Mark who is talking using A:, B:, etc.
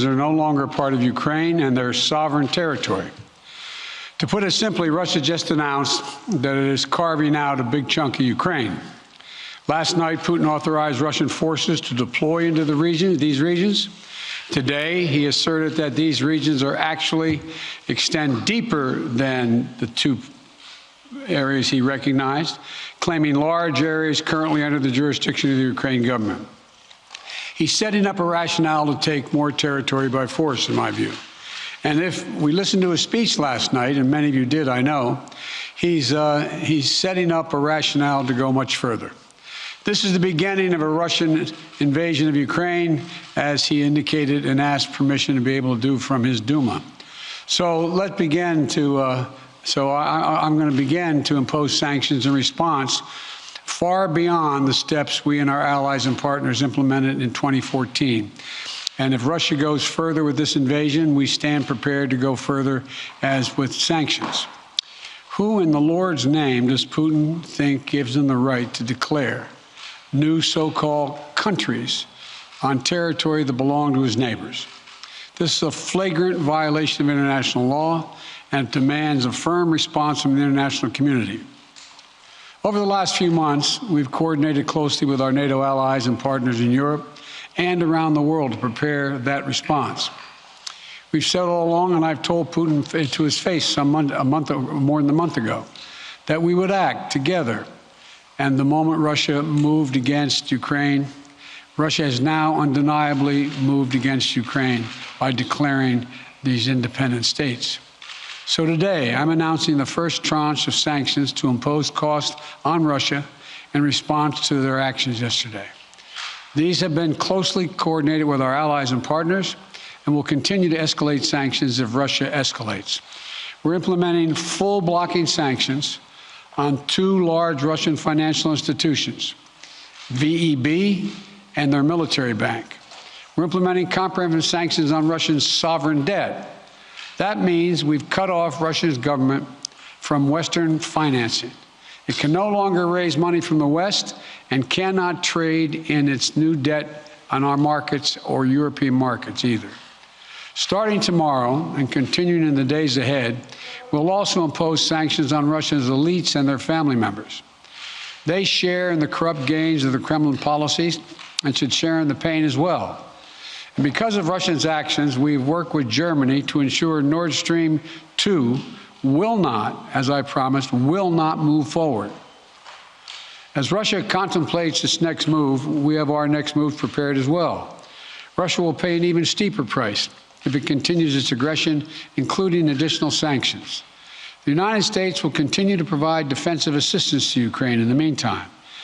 A: regions are no longer part of Ukraine and their sovereign territory. To put it simply, Russia just announced that it is carving out a big chunk of Ukraine. Last night, Putin authorized Russian forces to deploy into these regions. Today, he asserted that these regions are actually extend deeper than the two areas he recognized, claiming large areas currently under the jurisdiction of the Ukrainian government. He's setting up a rationale to take more territory by force, in my view. And if we listened to his speech last night, and many of you did, I know, he's setting up a rationale to go much further. This is the beginning of a Russian invasion of Ukraine, as he indicated and asked permission to be able to do from his Duma. So let's begin to, I'm going to begin to impose sanctions in response far beyond the steps we and our allies and partners implemented in 2014. And if Russia goes further with this invasion, we stand prepared to go further as with sanctions. Who in the Lord's name does Putin think gives him the right to declare new so-called countries on territory that belong to his neighbors? This is a flagrant violation of international law and demands a firm response from the international community. Over the last few months, we've coordinated closely with our NATO allies and partners in Europe and around the world to prepare that response. We've said all along, and I've told Putin to his face more than a month ago, that we would act together. And the moment Russia moved against Ukraine, Russia has now undeniably moved against Ukraine by declaring these independent states. So today, I'm announcing the first tranche of sanctions to impose costs on Russia in response to their actions yesterday. These have been closely coordinated with our allies and partners and will continue to escalate sanctions if Russia escalates. We're implementing full blocking sanctions on two large Russian financial institutions, VEB and their military bank. We're implementing comprehensive sanctions on Russia's sovereign debt. That means we've cut off Russia's government from Western financing. It can no longer raise money from the West and cannot trade in its new debt on our markets or European markets either. Starting tomorrow and continuing in the days ahead, we'll also impose sanctions on Russia's elites and their family members. They share in the corrupt gains of the Kremlin policies and should share in the pain as well. And because of Russia's actions, we've worked with Germany to ensure Nord Stream 2 will not, as I promised, will not move forward. As Russia contemplates its next move, we have our next move prepared as well. Russia will pay an even steeper price if it continues its aggression, including additional sanctions. The United States will continue to provide defensive assistance to Ukraine in the meantime.